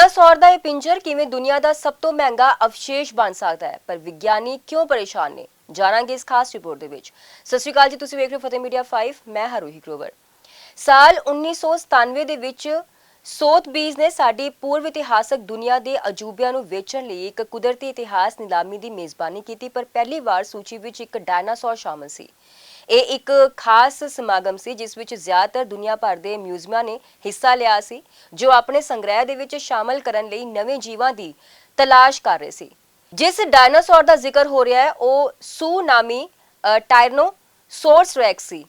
Dinosaur ਦਾ ਇਹ ਪਿੰਜਰ ਕਿਵੇਂ ਦੁਨੀਆ ਦਾ ਸਭ ਤੋਂ ਮਹਿੰਗਾ ਅਵਸ਼ੇਸ਼ ਬਣ ਸਕਦਾ ਹੈ, ਪਰ ਵਿਗਿਆਨੀ ਕਿਉਂ ਪਰੇਸ਼ਾਨ ਨੇ, ਜਾਣਾਂਗੇ ਇਸ ਖਾਸ ਰਿਪੋਰਟ ਦੇ ਵਿੱਚ। ਸਤਿ ਸ਼੍ਰੀ ਅਕਾਲ ਜੀ, ਤੁਸੀਂ ਵੇਖ ਰਹੇ ਹੋ ਫਤਿਹ ਮੀਡੀਆ 5। ਮੈਂ ਹਰੂਹੀ ਗਰੋਵਰ। ਸਾਲ 1997 ਦੇ ਵਿੱਚ ਸੋਥਬੀਜ਼ ਨੇ ਸਾਡੀ ਪੂਰਵ ਇਤਿਹਾਸਕ ਦੁਨੀਆ ਦੇ ਅਜੂਬਿਆਂ ਨੂੰ ਵੇਚਣ ਲਈ ਇੱਕ ਕੁਦਰਤੀ ਇਤਿਹਾਸ ਨਿਲਾਮੀ ਦੀ ਮੇਜ਼ਬਾਨੀ ਕੀਤੀ, ਪਰ ਪਹਿਲੀ ਵਾਰ ਸੂਚੀ ਵਿੱਚ ਇੱਕ ਡਾਇਨਾਸੌਰ ਸ਼ਾਮਲ ਸੀ। ਇਹ ਇੱਕ ਖਾਸ ਸਮਾਗਮ ਸੀ ਜਿਸ ਵਿੱਚ ਜ਼ਿਆਦਾਤਰ ਦੁਨੀਆ ਭਰ ਦੇ ਮਿਊਜ਼ੀਅਮਾਂ ਨੇ ਹਿੱਸਾ ਲਿਆ ਸੀ, ਜੋ ਆਪਣੇ ਸੰਗ੍ਰਹਿ ਦੇ ਵਿੱਚ ਸ਼ਾਮਲ ਕਰਨ ਲਈ ਨਵੇਂ ਜੀਵਾਂ ਦੀ ਤਲਾਸ਼ ਕਰ ਰਹੇ ਸੀ। ਜਿਸ ਡਾਇਨਾਸੌਰ ਦਾ ਜ਼ਿਕਰ ਹੋ ਰਿਹਾ ਹੈ ਉਹ ਸੂਨਾਮੀ ਟਾਇਰਨੋਸੌਰਸ ਰੈਕਸ ਸੀ,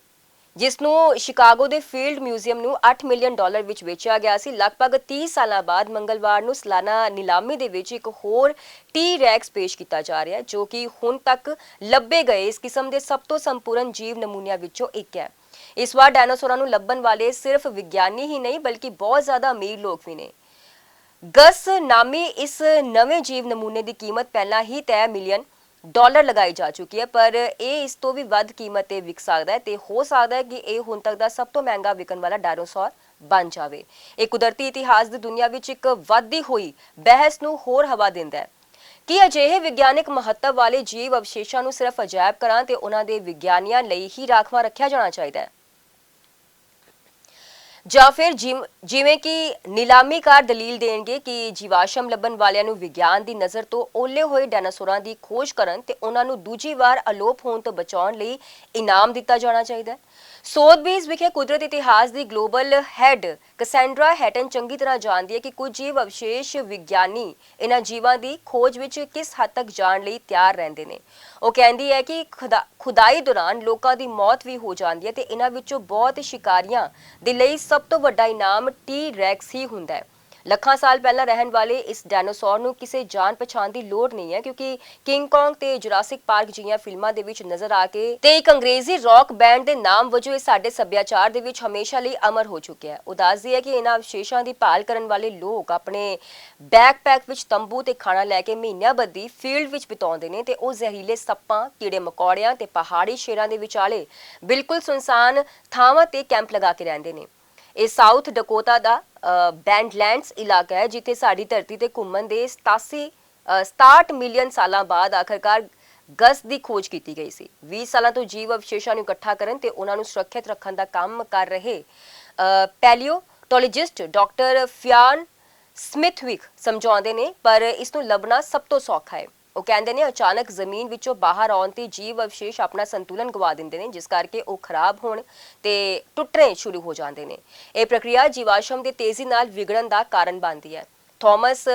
ਜਿਸ ਨੂੰ ਸ਼ਿਕਾਗੋ ਦੇ ਫੀਲਡ ਮਿਊਜ਼ੀਅਮ ਨੂੰ $8 ਮਿਲੀਅਨ ਵਿੱਚ ਵੇਚਿਆ ਗਿਆ ਸੀ। ਲਗਭਗ 30 ਸਾਲਾਂ ਬਾਅਦ ਮੰਗਲਵਾਰ ਨੂੰ ਸਾਲਾਨਾ ਨਿਲਾਮੀ ਦੇ ਵਿੱਚ ਇੱਕ ਹੋਰ ਟੀ ਰੈਕਸ ਪੇਸ਼ ਕੀਤਾ ਜਾ ਰਿਹਾ ਹੈ, ਜੋ ਕਿ ਹੁਣ ਤੱਕ ਲੱਭੇ ਗਏ ਇਸ ਕਿਸਮ ਦੇ ਸਭ ਤੋਂ ਸੰਪੂਰਨ ਜੀਵ ਨਮੂਨਿਆਂ ਵਿੱਚੋਂ ਇੱਕ ਹੈ। ਇਸ ਵਾਰ ਡਾਇਨਾਸੌਰਾਂ ਨੂੰ ਲੱਭਣ ਵਾਲੇ ਸਿਰਫ ਵਿਗਿਆਨੀ ਹੀ ਨਹੀਂ, ਬਲਕਿ ਬਹੁਤ ਜ਼ਿਆਦਾ ਅਮੀਰ ਲੋਕ ਵੀ ਨੇ। ਗਸ ਨਾਮੀ ਇਸ ਨਵੇਂ ਜੀਵ ਨਮੂਨੇ ਦੀ ਕੀਮਤ ਪਹਿਲਾਂ ਹੀ $3 ਮਿਲੀਅਨ ਲਗਾਈ ਜਾ ਚੁੱਕੀ ਹੈ, ਪਰ ਇਹ ਇਸ ਤੋਂ ਵੀ ਵੱਧ ਕੀਮਤ ਤੇ ਵਿਕ ਸਕਦਾ ਹੈ ਤੇ ਹੋ ਸਕਦਾ ਹੈ ਕਿ ਇਹ ਹੁਣ ਤੱਕ ਦਾ ਸਭ ਤੋਂ ਮਹਿੰਗਾ ਵਿਕਣ ਵਾਲਾ ਡਾਇਨਾਸੌਰ ਬਣ ਜਾਵੇ। ਇਹ ਕੁਦਰਤੀ ਇਤਿਹਾਸ ਦੀ ਦੁਨੀਆ ਵਿੱਚ ਇੱਕ ਵੱਧਦੀ ਹੋਈ ਬਹਿਸ ਨੂੰ ਹੋਰ ਹਵਾ ਦਿੰਦਾ ਹੈ ਕਿ ਅਜਿਹੇ ਵਿਗਿਆਨਕ ਮਹੱਤਵ ਵਾਲੇ ਜੀਵ ਅਵਸ਼ੇਸ਼ਾਂ ਨੂੰ ਸਿਰਫ ਅਜਾਇਬ ਘਰਾਂ ਤੇ ਉਹਨਾਂ ਦੇ ਵਿਗਿਆਨੀਆਂ ਲਈ ਹੀ ਰਾਖਵਾਂ ਰੱਖਿਆ ਜਾਣਾ ਚਾਹੀਦਾ ਹੈ, ਜਾਂ ਫਿਰ ਜਿਵੇਂ ਕਿ ਨਿਲਾਮੀਕਾਰ ਦਲੀਲ ਦੇਣਗੇ ਕਿ ਜੀਵਾਸ਼ਮ ਲੱਭਣ ਵਾਲਿਆਂ ਨੂੰ ਵਿਗਿਆਨ ਦੀ ਨਜ਼ਰ ਤੋਂ ਓਲੇ ਹੋਏ ਡਾਇਨਾਸੌਰਾਂ ਦੀ ਖੋਜ ਕਰਨ ਤੇ ਉਹਨਾਂ ਨੂੰ ਦੂਜੀ ਵਾਰ ਅਲੋਪ ਹੋਣ ਤੋਂ ਬਚਾਉਣ ਲਈ ਇਨਾਮ ਦਿੱਤਾ ਜਾਣਾ ਚਾਹੀਦਾ ਹੈ। ਸੋਥਬੀਜ਼ ਵਿਖੇ ਕੁਦਰਤ ਇਤਿਹਾਸ ਦੀ ਗਲੋਬਲ ਹੈਡ ਕਸੈਂਡਰਾ ਹੈਟਨ ਚੰਗੀ ਤਰ੍ਹਾਂ ਜਾਣਦੀ ਹੈ ਕਿ ਕੁਝ ਜੀਵ ਅਵਸ਼ੇਸ਼ ਵਿਗਿਆਨੀ ਇਹਨਾਂ ਜੀਵਾਂ ਦੀ ਖੋਜ ਵਿੱਚ ਕਿਸ ਹੱਦ ਤੱਕ ਜਾਣ ਲਈ ਤਿਆਰ ਰਹਿੰਦੇ ਨੇ। ਉਹ ਕਹਿੰਦੀ ਹੈ ਕਿ ਖੁਦਾਈ ਦੌਰਾਨ ਲੋਕਾਂ ਦੀ ਮੌਤ ਵੀ ਹੋ ਜਾਂਦੀ ਹੈ ਤੇ ਇਹਨਾਂ ਵਿੱਚੋਂ ਬਹੁਤ ਸ਼ਿਕਾਰੀਆਂ ਦੇ ਲਈ ਸਭ ਤੋਂ ਵੱਡਾ ਇਨਾਮ ਟੀ ਰੈਕਸ ਹੀ ਹੁੰਦਾ ਹੈ। ਲੱਖਾਂ ਸਾਲ ਪਹਿਲਾਂ ਰਹਿਣ ਵਾਲੇ ਇਸ ਡਾਇਨਾਸੌਰ ਨੂੰ ਕਿਸੇ ਜਾਣ ਪਛਾਣ ਦੀ ਲੋੜ ਨਹੀਂ ਹੈ, ਕਿਉਂਕਿ ਕਿੰਗ ਕੌਂਗ ਤੇ ਜੁਰਾਸਿਕ ਪਾਰਕ ਜਿਹੀਆਂ ਫਿਲਮਾਂ ਦੇ ਵਿੱਚ ਨਜ਼ਰ ਆ ਕੇ ਤੇ ਇੱਕ ਅੰਗਰੇਜ਼ੀ ਰੌਕ ਬੈਂਡ ਦੇ ਨਾਮ ਵਜੋਂ ਇਹ ਸਾਡੇ ਸੱਭਿਆਚਾਰ ਦੇ ਵਿੱਚ ਹਮੇਸ਼ਾ ਲਈ ਅਮਰ ਹੋ ਚੁੱਕਿਆ ਹੈ। ਉਹ ਦੱਸਦੀ ਹੈ ਕਿ ਇਹਨਾਂ ਅਵਸ਼ੇਸ਼ਾਂ ਦੀ ਭਾਲ ਕਰਨ ਵਾਲੇ ਲੋਕ ਆਪਣੇ ਬੈਕਪੈਕ ਵਿੱਚ ਤੰਬੂ ਤੇ ਖਾਣਾ ਲੈ ਕੇ ਮਹੀਨਿਆਂ ਬੱਧੀ ਫੀਲਡ ਵਿੱਚ ਬਿਤਾਉਂਦੇ ਨੇ ਤੇ ਉਹ ਜ਼ਹਿਰੀਲੇ ਸੱਪਾਂ, ਕੀੜੇ ਮਕੌੜਿਆਂ ਤੇ ਪਹਾੜੀ ਸ਼ੇਰਾਂ ਦੇ ਵਿਚਾਲੇ ਬਿਲਕੁਲ ਸੁਨਸਾਨ ਥਾਵਾਂ ਤੇ ਕੈਂਪ ਲਗਾ ਕੇ ਰਹਿੰਦੇ ਨੇ। ਇਹ ਸਾਊਥ ਡਕੋਟਾ ਦਾ ਬੈਂਡਲੈਂਡਸ ਇਲਾਕਾ ਹੈ, ਜਿੱਥੇ ਸਾਡੀ ਧਰਤੀ ਤੇ ਘੁੰਮਣ ਦੇ 67 ਮਿਲੀਅਨ ਸਾਲਾਂ ਬਾਅਦ ਆਖਰਕਾਰ ਗਸ ਦੀ ਖੋਜ ਕੀਤੀ ਗਈ ਸੀ। 20 ਸਾਲਾਂ ਤੋਂ ਜੀਵ ਅਵਸ਼ੇਸ਼ਾਂ ਨੂੰ ਇਕੱਠਾ ਕਰਨ ਤੇ ਉਹਨਾਂ ਨੂੰ ਸੁਰੱਖਿਅਤ ਰੱਖਣ ਦਾ ਕੰਮ ਕਰ ਰਹੇ ਪੈਲੀਓਟੋਲੋਜਿਸਟ ਡਾਕਟਰ ਫਿਆਨ ਸਮਿਥਵਿਕ ਸਮਝਾਉਂਦੇ ਨੇ, ਪਰ ਇਸ ਨੂੰ ਲੱਭਣਾ ਸਭ ਤੋਂ ਸੌਖਾ ਹੈ। ਉਹ ਕਹਿੰਦੇ ਨੇ ਅਚਾਨਕ ਜ਼ਮੀਨ ਵਿੱਚੋਂ ਬਾਹਰ ਆਉਣ ਤੇ ਜੀਵ ਅਵਸ਼ੇਸ਼ ਆਪਣਾ ਸੰਤੁਲਨ ਗਵਾ ਦਿੰਦੇ ਨੇ, ਜਿਸ ਕਰਕੇ ਉਹ ਖਰਾਬ ਹੋਣ ਤੇ ਟੁੱਟਣੇ ਸ਼ੁਰੂ ਹੋ ਜਾਂਦੇ ਨੇ। ਇਹ ਪ੍ਰਕਿਰਿਆ ਜੀਵਾਸ਼ਮ ਦੇ ਤੇਜ਼ੀ ਨਾਲ ਵਿਗੜਨ ਦਾ ਕਾਰਨ ਬਣਦੀ ਹੈ। ਥਾਮਸ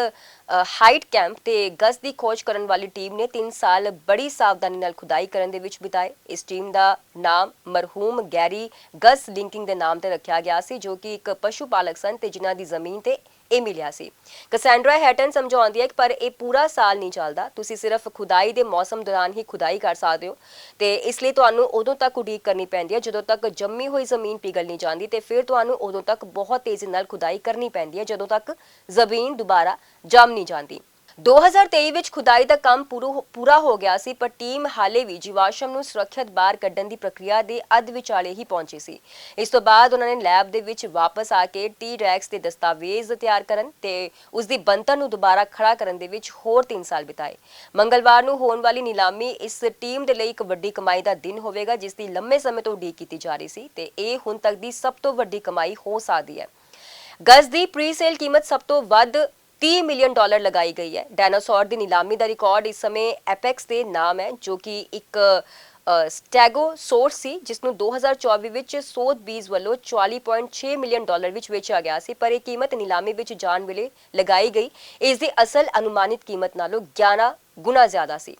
ਹਾਈਟ ਕੈਂਪ ਤੇ ਗਸ ਦੀ ਖੋਜ ਕਰਨ ਵਾਲੀ ਟੀਮ ਨੇ 3 ਸਾਲ ਬੜੀ ਸਾਵਧਾਨੀ ਨਾਲ ਖੁਦਾਈ ਕਰਨ ਦੇ ਵਿੱਚ ਬਿਤਾਏ। ਇਸ ਟੀਮ ਦਾ ਨਾਮ ਮਰਹੂਮ ਗੈਰੀ ਗਸ ਲਿੰਕਿੰਗ ਦੇ ਨਾਮ ਤੇ ਰੱਖਿਆ ਗਿਆ ਸੀ, ਜੋ ਕਿ ਇੱਕ ਪਸ਼ੂ ਪਾਲਕ ਸਨ ਤੇ ਜਿਨ੍ਹਾਂ ਦੀ ਜ਼ਮੀਨ ਤੇ ਇਹ ਮਿਲਿਆ ਸੀ। ਕਸੈਂਡਰਾ ਹੈਟਨ ਸਮਝਾਉਂਦੀ ਹੈ ਕਿ ਪਰ ਇਹ ਪੂਰਾ ਸਾਲ ਨਹੀਂ ਚੱਲਦਾ, ਤੁਸੀਂ ਸਿਰਫ ਖੁਦਾਈ ਦੇ ਮੌਸਮ ਦੌਰਾਨ ਹੀ ਖੁਦਾਈ ਕਰ ਸਕਦੇ ਹੋ ਤੇ ਇਸ ਲਈ ਤੁਹਾਨੂੰ ਉਦੋਂ ਤੱਕ ਉਡੀਕ ਕਰਨੀ ਪੈਂਦੀ ਹੈ ਜਦੋਂ ਤੱਕ ਜੰਮੀ ਹੋਈ ਜ਼ਮੀਨ ਪਿਘਲ ਨਹੀਂ ਜਾਂਦੀ, ਤੇ ਫਿਰ ਤੁਹਾਨੂੰ ਉਦੋਂ ਤੱਕ ਬਹੁਤ ਤੇਜ਼ੀ ਨਾਲ ਖੁਦਾਈ ਕਰਨੀ ਪੈਂਦੀ ਹੈ ਜਦੋਂ ਤੱਕ ਜ਼ਮੀਨ ਦੁਬਾਰਾ ਜੰਮ ਨਹੀਂ ਜਾਂਦੀ। 2023 ਵਿੱਚ ਖੁਦਾਈ ਦਾ ਕੰਮ ਪੂਰਾ ਹੋ ਗਿਆ ਸੀ, ਪਰ ਟੀਮ ਹਾਲੇ ਵੀ ਜੀਵਾਸ਼ਮ ਨੂੰ ਸੁਰੱਖਿਅਤ ਬਾਹਰ ਕੱਢਣ ਦੀ ਪ੍ਰਕਿਰਿਆ ਦੇ ਅੱਧ ਵਿਚਾਲੇ ਹੀ ਪਹੁੰਚੀ ਸੀ। ਇਸ ਤੋਂ ਬਾਅਦ ਉਹਨਾਂ ਨੇ ਲੈਬ ਦੇ ਵਿੱਚ ਵਾਪਸ ਆ ਕੇ ਟੀ ਰੈਕਸ ਦੇ ਦਸਤਾਵੇਜ਼ ਤਿਆਰ ਕਰਨ ਤੇ ਉਸ ਦੀ ਬਣਤਰ ਨੂੰ ਦੁਬਾਰਾ ਖੜਾ ਕਰਨ ਦੇ ਵਿੱਚ ਹੋਰ 3 ਸਾਲ ਬਿਤਾਏ। ਮੰਗਲਵਾਰ ਨੂੰ ਹੋਣ ਵਾਲੀ ਨਿਲਾਮੀ ਇਸ ਟੀਮ ਦੇ ਲਈ ਇੱਕ ਵੱਡੀ ਕਮਾਈ ਦਾ ਦਿਨ ਹੋਵੇਗਾ, ਜਿਸ ਦੀ ਲੰਮੇ ਸਮੇਂ ਤੋਂ ਉਡੀਕ ਕੀਤੀ ਜਾ ਰਹੀ ਸੀ ਤੇ ਇਹ ਹੁਣ ਤੱਕ ਦੀ ਸਭ ਤੋਂ ਵੱਡੀ ਕਮਾਈ ਹੋ ਸਕਦੀ ਹੈ। ਗਸ ਦੀ ਪ੍ਰੀ ਸੇਲ ਕੀਮਤ ਸਭ ਤੋਂ ਵੱਧ $30 ਮਿਲੀਅਨ ਲਗਾਈ ਗਈ ਹੈ। ਡਾਇਨਾਸੌਰ ਦੀ ਨਿਲਾਮੀ ਦਾ ਰਿਕਾਰਡ ਇਸ ਸਮੇਂ ਐਪੈਕਸ ਦੇ ਨਾਮ ਹੈ, ਜੋ ਕਿ ਇੱਕ ਸਟੈਗੋਸੌਰਸ ਸੀ, ਜਿਸ ਨੂੰ 2024 ਵਿੱਚ ਸੋਥਬੀਜ਼ ਵੱਲੋਂ $44.6 ਮਿਲੀਅਨ ਵਿੱਚ ਵੇਚਿਆ ਗਿਆ ਸੀ, ਪਰ ਇਹ ਕੀਮਤ ਨਿਲਾਮੀ ਵਿੱਚ ਜਾਣ ਵੇਲੇ ਲਗਾਈ ਗਈ ਇਸ ਦੀ ਅਸਲ ਅਨੁਮਾਨਿਤ ਕੀਮਤ ਨਾਲੋਂ 11 ਗੁਣਾ ਜ਼ਿਆਦਾ ਸੀ।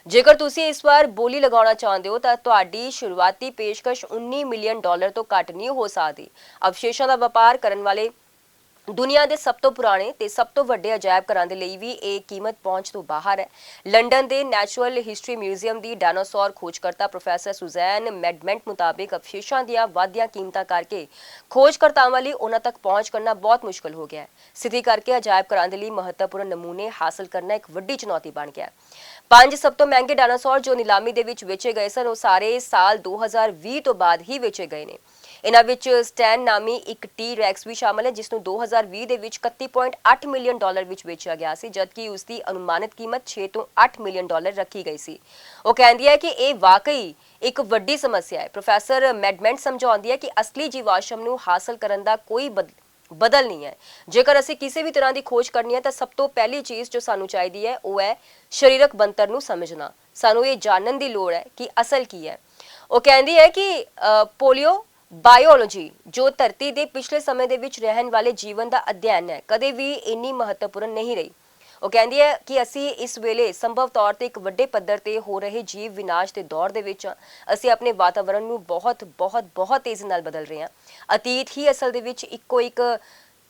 ਜੇਕਰ ਤੁਸੀਂ ਇਸ ਵਾਰ ਬੋਲੀ ਲਗਾਉਣਾ ਚਾਹੁੰਦੇ ਹੋ ਤਾਂ ਤੁਹਾਡੀ ਸ਼ੁਰੂਆਤੀ ਪੇਸ਼ਕਸ਼ $19 ਮਿਲੀਅਨ ਤੋਂ ਘੱਟ ਨਹੀਂ ਹੋ ਸਕਦੀ। ਅਵਸ਼ੇਸ਼ਾਂ ਦਾ ਵਪਾਰ ਕਰਨ ਵਾਲੇ ਦੁਨੀਆ ਦੇ ਸਭ ਤੋਂ ਪੁਰਾਣੇ ਤੇ ਸਭ ਤੋਂ ਵੱਡੇ ਅਜਾਇਬ ਘਰਾਂ ਦੇ ਲਈ ਵੀ ਇਹ ਕੀਮਤ ਪਹੁੰਚ ਤੋਂ ਬਾਹਰ ਹੈ। ਲੰਡਨ ਦੇ ਨੈਚੁਰਲ ਹਿਸਟਰੀ ਮਿਊਜ਼ੀਅਮ ਦੀ ਡਾਇਨਾਸੌਰ ਖੋਜਕਰਤਾ ਪ੍ਰੋਫੈਸਰ ਸੁਜ਼ੈਨ ਮੈਡਮੈਂਟ ਮੁਤਾਬਿਕ ਅਵਸ਼ੇਸ਼ਾਂ ਦੀਆਂ ਵਾਧੀਆਂ ਕੀਮਤਾਂ ਕਰਕੇ ਖੋਜਕਰਤਾਵਾਂ ਲਈ ਉਹਨਾਂ ਤੱਕ ਪਹੁੰਚ ਕਰਨਾ ਬਹੁਤ ਮੁਸ਼ਕਲ ਹੋ ਗਿਆ ਹੈ। ਸਥਿਤੀ ਕਰਕੇ ਅਜਾਇਬ ਘਰਾਂ ਦੇ ਲਈ ਮਹੱਤਵਪੂਰਨ ਨਮੂਨੇ ਹਾਸਲ ਕਰਨਾ ਇੱਕ ਵੱਡੀ ਚੁਣੌਤੀ ਬਣ ਗਿਆ ਹੈ। 5 ਸਭ ਤੋਂ ਮਹਿੰਗੇ ਡਾਇਨਾਸੌਰ ਜੋ ਨਿਲਾਮੀ ਦੇ ਵਿੱਚ ਵੇਚੇ ਗਏ ਸਨ, ਉਹ ਸਾਰੇ ਸਾਲ 2020 ਤੋਂ ਬਾਅਦ ਹੀ ਵੇਚੇ ਗਏ ਨੇ। ਇਹਨਾਂ ਵਿੱਚ ਸਟੈਨ ਨਾਮੀ ਇੱਕ ਟੀ ਰੈਕਸ ਵੀ ਸ਼ਾਮਲ ਹੈ, ਜਿਸ ਨੂੰ 2020 ਦੇ ਵਿੱਚ 31.8 ਮਿਲੀਅਨ ਡਾਲਰ ਵਿੱਚ ਵੇਚਿਆ ਗਿਆ ਸੀ, ਜਦਕਿ ਉਸ ਦੀ ਅਨੁਮਾਨਿਤ ਕੀਮਤ 6 ਤੋਂ 8 ਮਿਲੀਅਨ ਡਾਲਰ ਰੱਖੀ ਗਈ ਸੀ। ਉਹ ਕਹਿੰਦੀ ਹੈ ਕਿ ਇਹ ਵਾਕਈ ਇੱਕ ਵੱਡੀ ਸਮੱਸਿਆ ਹੈ। ਪ੍ਰੋਫੈਸਰ ਮੈਡਮੈਂਟ ਸਮਝਾਉਂਦੀ ਹੈ ਕਿ ਅਸਲੀ ਜੀਵਾਸ਼ਮ ਨੂੰ ਹਾਸਲ ਕਰਨ ਦਾ ਕੋਈ ਬਦਲ ਨਹੀਂ ਹੈ। ਜੇਕਰ ਅਸੀਂ ਕਿਸੇ ਵੀ ਤਰ੍ਹਾਂ ਦੀ ਖੋਜ ਕਰਨੀ ਹੈ ਤਾਂ ਸਭ ਤੋਂ ਪਹਿਲੀ ਚੀਜ਼ ਜੋ ਸਾਨੂੰ ਚਾਹੀਦੀ ਹੈ ਉਹ ਹੈ ਸਰੀਰਕ ਬਣਤਰ ਨੂੰ ਸਮਝਣਾ। ਸਾਨੂੰ ਇਹ ਜਾਣਨ ਦੀ ਲੋੜ ਹੈ ਕਿ ਅਸਲ ਕੀ ਹੈ। ਉਹ ਕਹਿੰਦੀ ਹੈ ਕਿ ਪੋਲੀਓ ਬਾਇਓਲੋਜੀ ਜੋ ਧਰਤੀ ਦੇ ਪਿਛਲੇ ਸਮੇਂ ਦੇ ਵਿੱਚ ਰਹਿਣ ਵਾਲੇ ਜੀਵਨ ਦਾ ਅਧਿਐਨ ਹੈ, ਕਦੇ ਵੀ ਇੰਨੀ ਮਹੱਤਵਪੂਰਨ ਨਹੀਂ ਰਹੀ। ਉਹ ਕਹਿੰਦੀ ਹੈ ਕਿ ਅਸੀਂ ਇਸ ਵੇਲੇ ਸੰਭਵ ਤੌਰ ਤੇ ਇੱਕ ਵੱਡੇ ਪੱਧਰ ਤੇ ਹੋ ਰਹੇ ਜੀਵ ਵਿਨਾਸ਼ ਦੇ ਦੌਰ ਦੇ ਵਿੱਚ ਅਸੀਂ ਆਪਣੇ ਵਾਤਾਵਰਣ ਨੂੰ ਬਹੁਤ ਤੇਜ਼ੀ ਨਾਲ ਬਦਲ ਰਹੇ ਹਾਂ। ਅਤੀਤ ਹੀ ਅਸਲ ਦੇ ਵਿੱਚ ਇੱਕੋ ਇੱਕ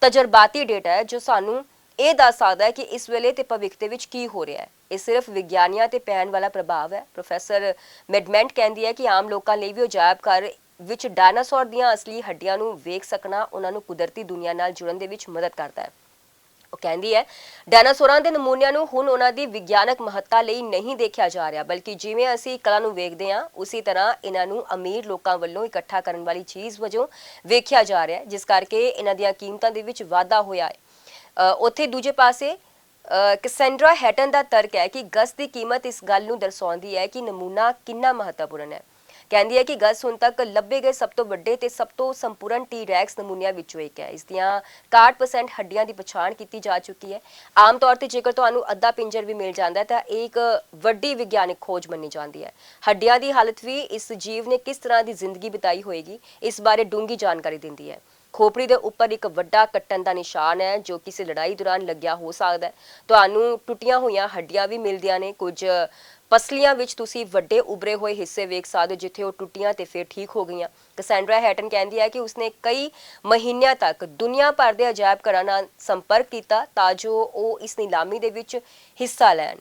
ਤਜਰਬਾਤੀ ਡੇਟਾ ਹੈ ਜੋ ਸਾਨੂੰ ਇਹ ਦੱਸ ਸਕਦਾ ਹੈ ਕਿ ਇਸ ਵੇਲੇ ਤੇ ਭਵਿੱਖ ਦੇ ਵਿੱਚ ਕੀ ਹੋ ਰਿਹਾ ਹੈ। ਇਹ ਸਿਰਫ ਵਿਗਿਆਨੀਆਂ ਤੇ ਪੈਣ ਵਾਲਾ ਪ੍ਰਭਾਵ ਹੈ। ਪ੍ਰੋਫੈਸਰ ਮੈਡਮੈਂਟ ਕਹਿੰਦੀ ਹੈ ਕਿ ਆਮ ਲੋਕਾਂ ਲਈ ਵੀ ਅਜਾਇਬ ਘਰ ਵਿੱਚ ਡਾਇਨਾਸੌਰ ਦੀਆਂ ਅਸਲੀ ਹੱਡੀਆਂ ਨੂੰ ਵੇਖ ਸਕਣਾ ਉਹਨਾਂ ਨੂੰ ਕੁਦਰਤੀ ਦੁਨੀਆ ਨਾਲ ਜੁੜਨ ਦੇ ਵਿੱਚ ਮਦਦ ਕਰਦਾ ਹੈ। ਉਹ ਕਹਿੰਦੀ ਹੈ ਡਾਇਨਾਸੌਰਾਂ ਦੇ ਨਮੂਨਿਆਂ ਨੂੰ ਹੁਣ ਉਹਨਾਂ ਦੀ ਵਿਗਿਆਨਕ ਮਹੱਤਤਾ ਲਈ ਨਹੀਂ ਦੇਖਿਆ ਜਾ ਰਿਹਾ, ਬਲਕਿ ਜਿਵੇਂ ਅਸੀਂ ਕਲਾ ਨੂੰ ਵੇਖਦੇ ਹਾਂ ਉਸੇ ਤਰ੍ਹਾਂ ਇਹਨਾਂ ਨੂੰ ਅਮੀਰ ਲੋਕਾਂ ਵੱਲੋਂ ਇਕੱਠਾ ਕਰਨ ਵਾਲੀ ਚੀਜ਼ ਵਜੋਂ ਵੇਖਿਆ ਜਾ ਰਿਹਾ ਹੈ, ਜਿਸ ਕਰਕੇ ਇਹਨਾਂ ਦੀਆਂ ਕੀਮਤਾਂ ਦੇ ਵਿੱਚ ਵਾਧਾ ਹੋਇਆ ਹੈ। ਉੱਥੇ ਦੂਜੇ ਪਾਸੇ ਕੈਸੈਂਡਰਾ ਹੈਟਨ ਦਾ ਤਰਕ ਹੈ ਕਿ ਗਸ ਦੀ ਕੀਮਤ ਇਸ ਗੱਲ ਨੂੰ ਦਰਸਾਉਂਦੀ ਹੈ ਕਿ ਨਮੂਨਾ ਕਿੰਨਾ ਮਹੱਤਵਪੂਰਨ ਹੈ। ਕਹਿੰਦੀ ਹੈ ਕਿ ਗਸ ਹੁਣ ਤੱਕ ਲੱਭੇ ਗਏ ਸਭ ਤੋਂ ਵੱਡੇ ਤੇ ਸਭ ਤੋਂ ਸੰਪੂਰਨ ਟੀ ਰੈਕਸ ਨਮੂਨਿਆਂ ਵਿੱਚੋਂ ਇੱਕ ਹੈ। ਇਸ ਦੀਆਂ 61% ਹੱਡੀਆਂ ਦੀ ਪਛਾਣ ਕੀਤੀ ਜਾ ਚੁੱਕੀ ਹੈ। ਆਮ ਤੌਰ ਤੇ ਜੇਕਰ ਤੁਹਾਨੂੰ ਅੱਧਾ ਪਿੰਜਰ ਵੀ ਮਿਲ ਜਾਂਦਾ ਹੈ ਤਾਂ ਇਹ ਇੱਕ ਵੱਡੀ ਵਿਗਿਆਨਕ ਖੋਜ ਮੰਨੀ ਜਾਂਦੀ ਹੈ। ਹੱਡੀਆਂ ਦੀ ਹਾਲਤ ਵੀ ਇਸ ਜੀਵ ਨੇ ਕਿਸ ਤਰ੍ਹਾਂ ਦੀ ਜ਼ਿੰਦਗੀ ਬਿਤਾਈ ਹੋਏਗੀ ਇਸ ਬਾਰੇ ਡੂੰਘੀ ਜਾਣਕਾਰੀ ਦਿੰਦੀ ਹੈ। ਖੋਪੜੀ ਦੇ ਉੱਪਰ ਇੱਕ ਵੱਡਾ ਕੱਟਣ ਦਾ ਨਿਸ਼ਾਨ ਹੈ ਜੋ ਕਿਸੇ ਲੜਾਈ ਦੌਰਾਨ ਲੱਗਿਆ ਹੋ ਸਕਦਾ ਹੈ। ਤੁਹਾਨੂੰ ਟੁੱਟੀਆਂ ਹੋਈਆਂ ਹੱਡੀਆਂ ਵੀ ਮਿਲਦੀਆਂ ਨੇ। ਕੁਝ ਪਸਲੀਆਂ ਵਿੱਚ ਤੁਸੀਂ ਵੱਡੇ ਉਭਰੇ ਹੋਏ ਹਿੱਸੇ ਵੇਖ ਸਕਦੇ ਹੋ ਜਿੱਥੇ ਉਹ ਟੁੱਟੀਆਂ ਤੇ ਫਿਰ ਠੀਕ ਹੋ ਗਈਆਂ। ਕੈਸੈਂਡਰਾ ਹੈਟਨ ਕਹਿੰਦੀ ਹੈ ਕਿ ਉਸਨੇ ਕਈ ਮਹੀਨਿਆਂ ਤੱਕ ਦੁਨੀਆ ਭਰ ਦੇ ਅਜਾਇਬ ਘਰਾਂ ਨਾਲ ਸੰਪਰਕ ਕੀਤਾ ਤਾਂ ਜੋ ਉਹ ਇਸ ਨਿਲਾਮੀ ਦੇ ਵਿੱਚ ਹਿੱਸਾ ਲੈਣ।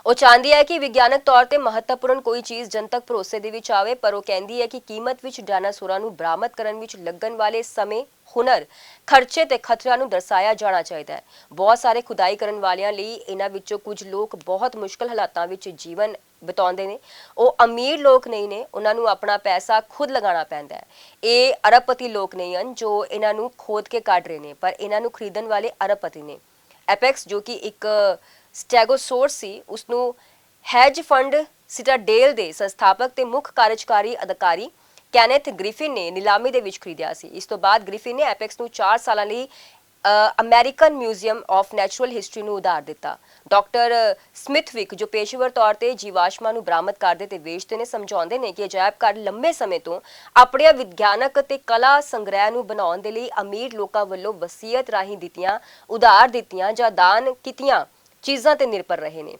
ਉਹ ਚਾਹੁੰਦੀ ਹੈ ਕਿ ਵਿਗਿਆਨਕ ਤੌਰ ਤੇ ਮਹੱਤਵਪੂਰਨ ਕੋਈ ਚੀਜ਼ ਜਨਤਕ ਭਰੋਸੇ ਦੇ ਵਿੱਚ ਆਵੇ, ਪਰ ਉਹ ਕਹਿੰਦੀ ਹੈ ਕਿ ਕੀਮਤ ਵਿੱਚ ਡਾਇਨਾਸੌਰਾਂ ਨੂੰ ਬਰਾਮਦ ਕਰਨ ਵਿੱਚ ਲੱਗਣ ਵਾਲੇ ਸਮੇਂ, ਹੁਨਰ, ਖਰਚੇ ਤੇ ਖਤਰਿਆਂ ਨੂੰ ਦਰਸਾਇਆ ਜਾਣਾ ਚਾਹੀਦਾ ਹੈ। ਬਹੁਤ ਸਾਰੇ ਖੁਦਾਈ ਕਰਨ ਵਾਲਿਆਂ ਲਈ ਇਹਨਾਂ ਵਿੱਚੋਂ ਕੁਝ ਲੋਕ ਬਹੁਤ ਮੁਸ਼ਕਲ ਹਾਲਾਤਾਂ ਵਿੱਚ ਜੀਵਨ ਬਿਤਾਉਂਦੇ ਨੇ। ਉਹ ਅਮੀਰ ਲੋਕ ਨਹੀਂ ਨੇ, ਉਹਨਾਂ ਨੂੰ ਆਪਣਾ ਪੈਸਾ ਖੁਦ ਲਗਾਉਣਾ ਪੈਂਦਾ ਹੈ। ਇਹ ਅਰਬਪਤੀ ਲੋਕ ਨਹੀਂ ਹਨ ਜੋ ਇਹਨਾਂ ਨੂੰ ਖੋਦ ਕੇ ਕੱਢ ਰਹੇ ਨੇ, ਪਰ ਇਹਨਾਂ ਨੂੰ ਖਰੀਦਣ ਵਾਲੇ ਅਰਬਪਤੀ ਨੇ। ਐਪੈਕਸ ਜੋ ਕਿ ਇੱਕ ਸਟੈਗੋਸੌਰਸ ਸੀ, ਉਸਨੂੰ ਹੈਜ ਫੰਡ ਸਿਟਾਡੇਲ ਦੇ ਸੰਸਥਾਪਕ ਤੇ ਮੁੱਖ ਕਾਰਜਕਾਰੀ ਅਧਿਕਾਰੀ ਕੈਨੇਥ ਗ੍ਰਿਫਿਨ ਨੇ ਨਿਲਾਮੀ ਦੇ ਵਿੱਚ ਖਰੀਦਿਆ ਸੀ। ਇਸ ਤੋਂ ਬਾਅਦ ਗ੍ਰਿਫਿਨ ਨੇ ਐਪੈਕਸ ਨੂੰ 4 ਸਾਲਾਂ ਲਈ American museum of natural history ਨੂੰ ਉਧਾਰ ਦਿੱਤਾ। ਡਾਕਟਰ ਸਮਿਥਵਿਕ ਜੋ ਪੇਸ਼ੇਵਰ ਤੌਰ ਤੇ ਜੀਵਾਸ਼ਮਾਂ ਨੂੰ ਬਰਾਮਦ ਕਰਦੇ ਤੇ ਵੇਚਦੇ ਨੇ, ਸਮਝਾਉਂਦੇ ਨੇ ਕਿ ਅਜਾਇਬ ਘਰ ਲੰਮੇ ਸਮੇਂ ਤੋਂ ਆਪਣੇ ਵਿਗਿਆਨਕ ਤੇ ਕਲਾ ਸੰਗ੍ਰਹਿ ਨੂੰ ਬਣਾਉਣ ਦੇ ਲਈ ਅਮੀਰ ਲੋਕਾਂ ਵੱਲੋਂ ਵਸੀਅਤ ਰਾਹੀਂ ਦਿੱਤੀਆਂ, ਉਧਾਰ ਦਿੱਤੀਆਂ ਜਾਂ ਦਾਨ ਕੀਤੀਆਂ ਚੀਜ਼ਾਂ ਤੇ ਨਿਰਭਰ ਰਹੇ ਨੇ।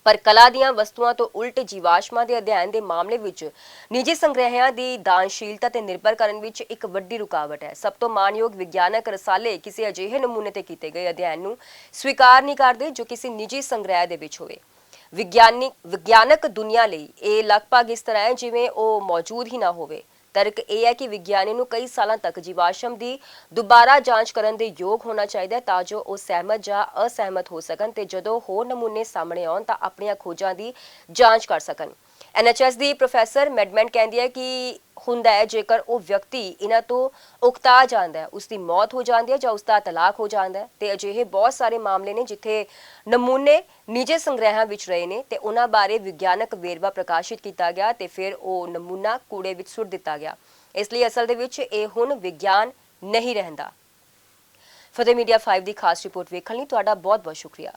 ਪਰ ਕਲਾ ਦੀਆਂ ਵਸਤੂਆਂ ਤੋਂ ਉਲਟ ਜੀਵਾਸ਼ਮਾਂ ਦੇ ਅਧਿਐਨ ਦੇ ਮਾਮਲੇ ਵਿੱਚ ਨਿੱਜੀ ਸੰਗ੍ਰਹਿਆਂ ਦੀ ਦਾਨਸ਼ੀਲਤਾ ਤੇ ਨਿਰਭਰ ਕਰਨ ਵਿੱਚ ਇੱਕ ਵੱਡੀ ਰੁਕਾਵਟ ਹੈ। ਸਭ ਤੋਂ ਮਾਨਯੋਗ ਵਿਗਿਆਨਕ ਰਸਾਲੇ ਕਿਸੇ ਅਜਿਹੇ ਨਮੂਨੇ ਤੇ ਕੀਤੇ ਗਏ ਅਧਿਐਨ ਨੂੰ ਸਵੀਕਾਰ ਨਹੀਂ ਕਰਦੇ ਜੋ ਕਿਸੇ ਨਿੱਜੀ ਸੰਗ੍ਰਹਿ ਦੇ ਵਿੱਚ ਹੋਵੇ। ਵਿਗਿਆਨਕ ਦੁਨੀਆ ਲਈ ਇਹ ਲਗਭਗ ਇਸ ਤਰ੍ਹਾਂ ਹੈ ਜਿਵੇਂ ਉਹ ਮੌਜੂਦ ਹੀ ਨਾ ਹੋਵੇ। ਤਰਕ ਇਹ ਹੈ ਕਿ ਵਿਗਿਆਨੀ ਨੂੰ ਕਈ ਸਾਲਾਂ ਤੱਕ ਜੀਵਾਸ਼ਮ ਦੀ ਦੁਬਾਰਾ ਜਾਂਚ ਕਰਨ ਦੇ ਯੋਗ ਹੋਣਾ ਚਾਹੀਦਾ ਹੈ ਤਾਂ ਜੋ ਉਹ ਸਹਿਮਤ ਜਾਂ ਅਸਹਿਮਤ ਹੋ ਸਕਣ ਤੇ ਜਦੋਂ ਹੋਰ ਨਮੂਨੇ ਸਾਹਮਣੇ ਆਉਣ ਤਾਂ ਆਪਣੀਆਂ ਖੋਜਾਂ ਦੀ ਜਾਂਚ ਕਰ ਸਕਣ। NHS ਦੀ ਪ੍ਰੋਫੈਸਰ ਮੈਡਮੈਂਟ ਕਹਿੰਦੀ ਹੈ ਕਿ ਹੁੰਦਾ ਹੈ ਜੇਕਰ ਉਹ ਵਿਅਕਤੀ ਇਹਨਾਂ ਤੋਂ ਉਕਤਾ ਜਾਂਦਾ ਹੈ, ਉਸ ਦੀ ਮੌਤ ਹੋ ਜਾਂਦੀ ਹੈ ਜਾਂ ਉਸ ਦਾ ਤਲਾਕ ਹੋ ਜਾਂਦਾ ਹੈ ਤੇ ਅਜਿਹੇ ਬਹੁਤ ਸਾਰੇ ਮਾਮਲੇ ਨੇ ਜਿੱਥੇ ਨਮੂਨੇ ਨਿੱਜੀ ਸੰਗ੍ਰਹਿਾਂ ਵਿੱਚ ਰਹੇ ਨੇ ਤੇ ਉਹਨਾਂ ਬਾਰੇ ਵਿਗਿਆਨਕ ਵੇਰਵਾ ਪ੍ਰਕਾਸ਼ਿਤ ਕੀਤਾ ਗਿਆ ਤੇ ਫਿਰ ਉਹ ਨਮੂਨਾ ਕੂੜੇ ਵਿੱਚ ਸੁੱਟ ਦਿੱਤਾ ਗਿਆ। ਇਸ ਲਈ ਅਸਲ ਦੇ ਵਿੱਚ ਇਹ ਹੁਣ ਵਿਗਿਆਨ ਨਹੀਂ ਰਹਿੰਦਾ। ਫਤਿਹ ਮੀਡੀਆ 5 ਦੀ ਖਾਸ ਰਿਪੋਰਟ ਵੇਖਣ ਲਈ ਤੁਹਾਡਾ ਬਹੁਤ ਬਹੁਤ ਸ਼ੁਕਰੀਆ।